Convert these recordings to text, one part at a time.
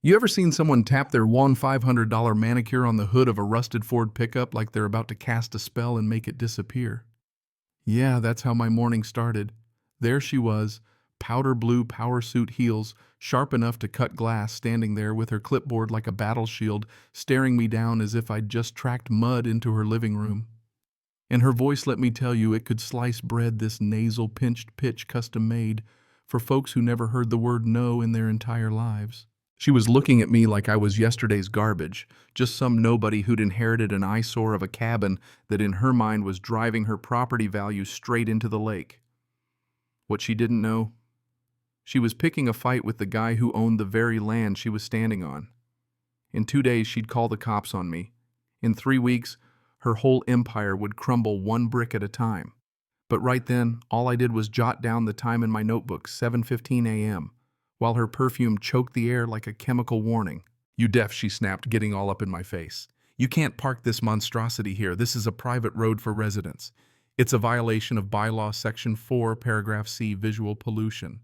You ever seen someone tap their one $500 manicure on the hood of a rusted Ford pickup like they're about to cast a spell and make it disappear? Yeah, that's how my morning started. There she was, powder blue power suit heels, sharp enough to cut glass, standing there with her clipboard like a battle shield, staring me down as if I'd just tracked mud into her living room. And her voice, let me tell you, it could slice bread, this nasal pinched pitch custom made for folks who never heard the word no in their entire lives. She was looking at me like I was yesterday's garbage, just some nobody who'd inherited an eyesore of a cabin that in her mind was driving her property value straight into the lake. What she didn't know? She was picking a fight with the guy who owned the very land she was standing on. In 2 days, she'd call the cops on me. In 3 weeks, her whole empire would crumble one brick at a time. But right then, all I did was jot down the time in my notebook, 7:15 a.m., while her perfume choked the air like a chemical warning. "You deaf," she snapped, getting all up in my face. "You can't park this monstrosity here. This is a private road for residents. It's a violation of Bylaw Section 4, Paragraph C, visual pollution."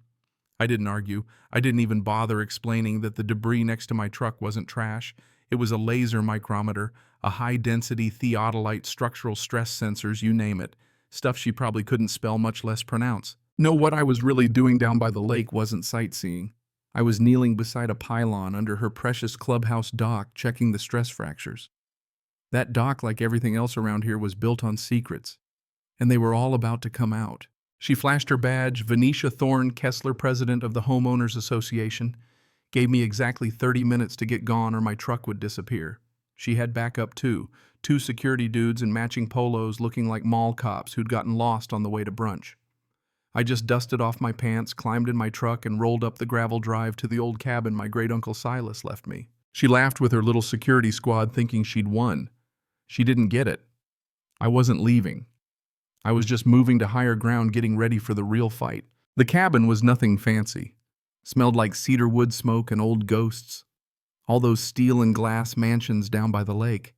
I didn't argue. I didn't even bother explaining that the debris next to my truck wasn't trash. It was a laser micrometer, a high-density theodolite structural stress sensors, you name it. Stuff she probably couldn't spell, much less pronounce. No, what I was really doing down by the lake wasn't sightseeing. I was kneeling beside a pylon under her precious clubhouse dock, checking the stress fractures. That dock, like everything else around here, was built on secrets, and they were all about to come out. She flashed her badge, Venetia Thorne Kessler, president of the Homeowners Association, gave me exactly 30 minutes to get gone or my truck would disappear. She had backup too, 2 security dudes in matching polos looking like mall cops who'd gotten lost on the way to brunch. I just dusted off my pants, climbed in my truck, and rolled up the gravel drive to the old cabin my great-uncle Silas left me. She laughed with her little security squad, thinking she'd won. She didn't get it. I wasn't leaving. I was just moving to higher ground, getting ready for the real fight. The cabin was nothing fancy. Smelled like cedar wood smoke and old ghosts. All those steel and glass mansions down by the lake.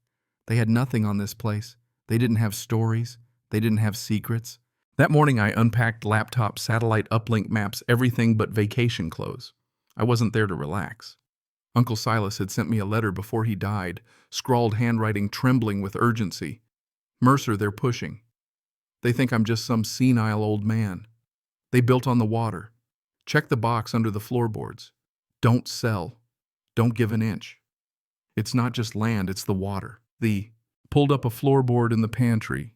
They had nothing on this place. They didn't have stories. They didn't have secrets. That morning I unpacked laptop, satellite uplink maps, everything but vacation clothes. I wasn't there to relax. Uncle Silas had sent me a letter before he died, scrawled handwriting trembling with urgency. "Mercer, they're pushing. They think I'm just some senile old man. They built on the water. Check the box under the floorboards. Don't sell. Don't give an inch. It's not just land, it's the water." Pulled up a floorboard in the pantry.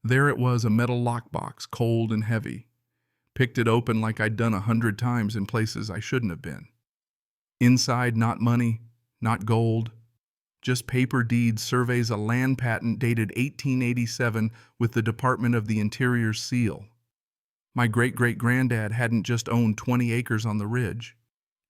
There it was, a metal lockbox, cold and heavy. Picked it open like I'd done 100 times in places I shouldn't have been. Inside, not money, not gold, just paper deeds, surveys, a land patent dated 1887 with the Department of the Interior's seal. My great-great-granddad hadn't just owned 20 acres on the ridge.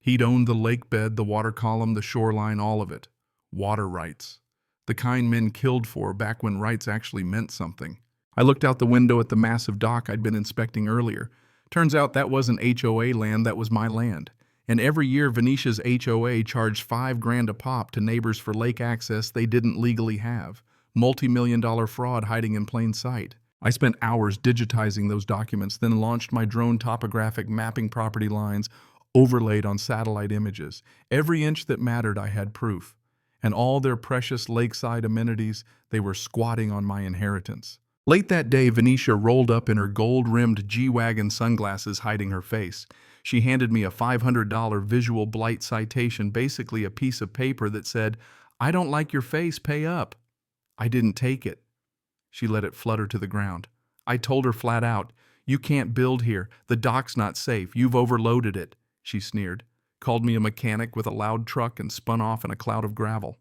He'd owned the lake bed, the water column, the shoreline, all of it. Water rights. The kind men killed for back when rights actually meant something. I looked out the window at the massive dock I'd been inspecting earlier. Turns out that wasn't HOA land, that was my land. And every year Venetia's HOA charged $5,000 a pop to neighbors for lake access they didn't legally have. Multi-million-dollar fraud hiding in plain sight. I spent hours digitizing those documents, then launched my drone topographic mapping property lines, overlaid on satellite images. Every inch that mattered I had proof. And all their precious lakeside amenities, they were squatting on my inheritance. Late that day, Venetia rolled up in her gold-rimmed G-Wagon sunglasses, hiding her face. She handed me a $500 visual blight citation, basically a piece of paper that said, "I don't like your face, pay up." I didn't take it. She let it flutter to the ground. I told her flat out, "You can't build here. The dock's not safe. You've overloaded it." She sneered, called me a mechanic with a loud truck, and spun off in a cloud of gravel.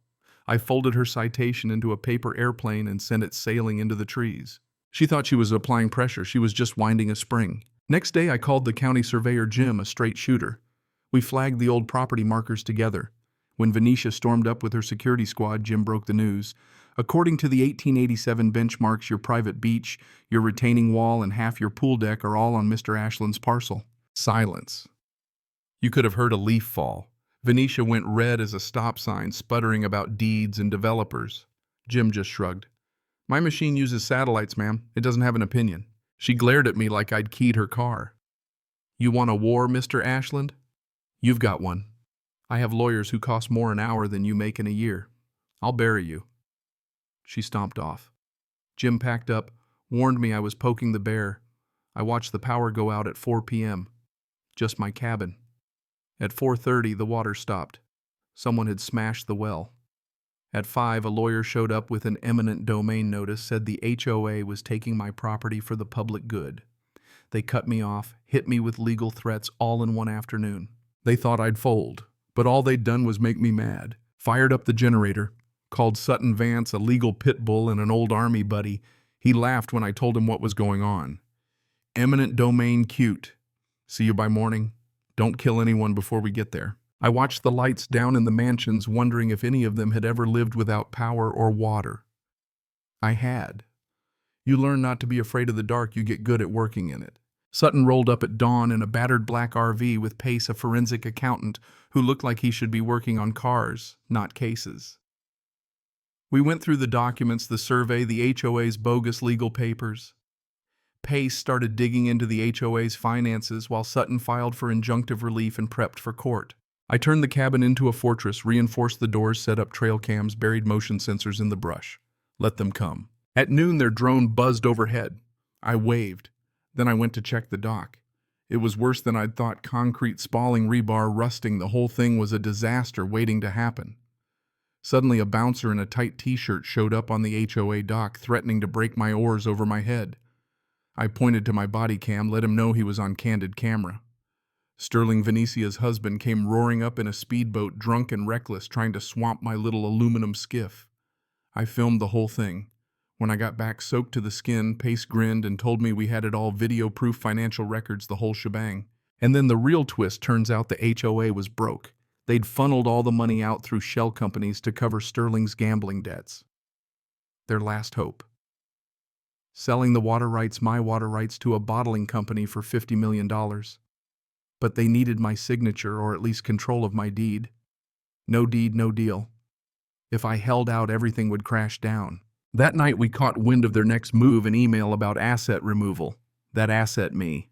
I folded her citation into a paper airplane and sent it sailing into the trees. She thought she was applying pressure. She was just winding a spring. Next day, I called the county surveyor Jim, a straight shooter. We flagged the old property markers together. When Venetia stormed up with her security squad, Jim broke the news. "According to the 1887 benchmarks, your private beach, your retaining wall, and half your pool deck are all on Mr. Ashland's parcel." Silence. You could have heard a leaf fall. Venetia went red as a stop sign, sputtering about deeds and developers. Jim just shrugged. "My machine uses satellites, ma'am. It doesn't have an opinion." She glared at me like I'd keyed her car. "You want a war, Mr. Ashland? You've got one. I have lawyers who cost more an hour than you make in a year. I'll bury you." She stomped off. Jim packed up, warned me I was poking the bear. I watched the power go out at 4 p.m. Just my cabin. At 4:30, the water stopped. Someone had smashed the well. At 5, a lawyer showed up with an eminent domain notice, said the HOA was taking my property for the public good. They cut me off, hit me with legal threats all in one afternoon. They thought I'd fold, but all they'd done was make me mad. Fired up the generator, called Sutton Vance a legal pit bull and an old army buddy. He laughed when I told him what was going on. Eminent domain cute. See you by morning. Don't kill anyone before we get there. I watched the lights down in the mansions, wondering if any of them had ever lived without power or water. I had. You learn not to be afraid of the dark, you get good at working in it. Sutton rolled up at dawn in a battered black RV with Pace, a forensic accountant who looked like he should be working on cars, not cases. We went through the documents, the survey, the HOA's bogus legal papers. Pace started digging into the HOA's finances while Sutton filed for injunctive relief and prepped for court. I turned the cabin into a fortress, reinforced the doors, set up trail cams, buried motion sensors in the brush. Let them come. At noon, their drone buzzed overhead. I waved. Then I went to check the dock. It was worse than I'd thought. Concrete spalling, rebar rusting. The whole thing was a disaster waiting to happen. Suddenly, a bouncer in a tight t-shirt showed up on the HOA dock, threatening to break my oars over my head. I pointed to my body cam, let him know he was on candid camera. Sterling Venetia's husband came roaring up in a speedboat, drunk and reckless, trying to swamp my little aluminum skiff. I filmed the whole thing. When I got back soaked to the skin, Pace grinned and told me we had it all, video-proof financial records, the whole shebang. And then the real twist, turns out the HOA was broke. They'd funneled all the money out through shell companies to cover Sterling's gambling debts. Their last hope. Selling the water rights, my water rights, to a bottling company for $50 million. But they needed my signature, or at least control of my deed. No deed, no deal. If I held out, everything would crash down. That night we caught wind of their next move, an email about asset removal. That asset, me.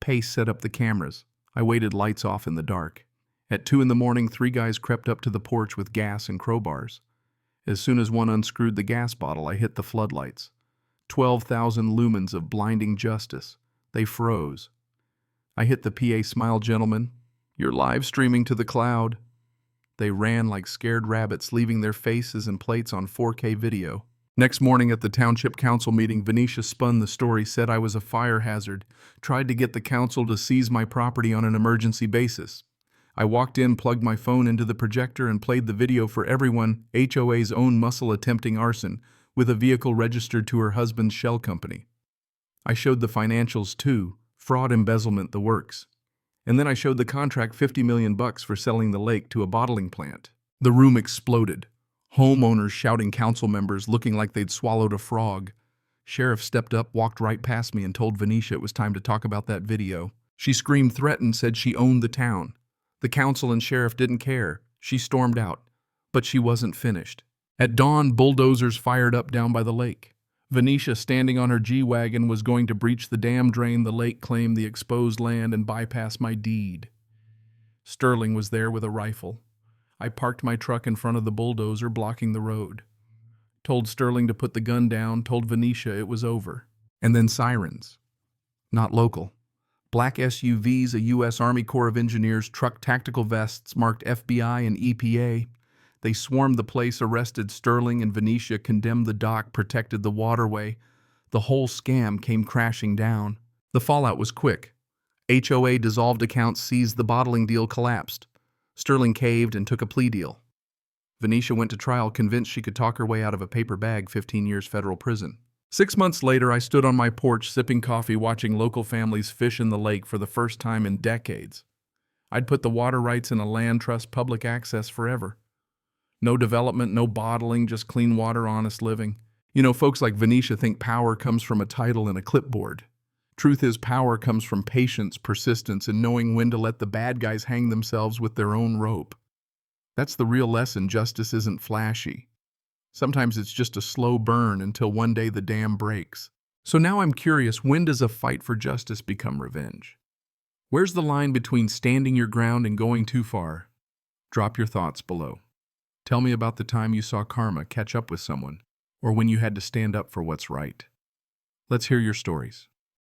Pace set up the cameras. I waited, lights off in the dark. At 2 in the morning, 3 guys crept up to the porch with gas and crowbars. As soon as one unscrewed the gas bottle, I hit the floodlights. 12,000 lumens of blinding justice. They froze. I hit the PA, smile, gentlemen. You're live streaming to the cloud. They ran like scared rabbits, leaving their faces and plates on 4K video. Next morning at the Township Council meeting, Venetia spun the story, said I was a fire hazard, tried to get the council to seize my property on an emergency basis. I walked in, plugged my phone into the projector, and played the video for everyone. HOA's own muscle attempting arson, with a vehicle registered to her husband's shell company. I showed the financials too, fraud, embezzlement, the works. And then I showed the contract, $50 million for selling the lake to a bottling plant. The room exploded. Homeowners shouting, council members looking like they'd swallowed a frog. Sheriff stepped up, walked right past me, and told Venetia it was time to talk about that video. She screamed, threatened, said she owned the town. The council and sheriff didn't care. She stormed out. But she wasn't finished. At dawn, bulldozers fired up down by the lake. Venetia, standing on her G-Wagon, was going to breach the dam, drain the lake, claim the exposed land, and bypass my deed. Sterling was there with a rifle. I parked my truck in front of the bulldozer, blocking the road. Told Sterling to put the gun down, told Venetia it was over. And then sirens. Not local. Black SUVs, a U.S. Army Corps of Engineers truck, tactical vests marked FBI and EPA. They swarmed the place, arrested Sterling and Venetia, condemned the dock, protected the waterway. The whole scam came crashing down. The fallout was quick. HOA dissolved accounts, seized the bottling deal, collapsed. Sterling caved and took a plea deal. Venetia went to trial, convinced she could talk her way out of a paper bag, 15 years federal prison. 6 months later, I stood on my porch sipping coffee, watching local families fish in the lake for the first time in decades. I'd put the water rights in a land trust, public access forever. No development, no bottling, just clean water, honest living. You know, folks like Venetia think power comes from a title and a clipboard. Truth is, power comes from patience, persistence, and knowing when to let the bad guys hang themselves with their own rope. That's the real lesson. Justice isn't flashy. Sometimes it's just a slow burn until one day the dam breaks. So now I'm curious, when does a fight for justice become revenge? Where's the line between standing your ground and going too far? Drop your thoughts below. Tell me about the time you saw karma catch up with someone, or when you had to stand up for what's right. Let's hear your stories.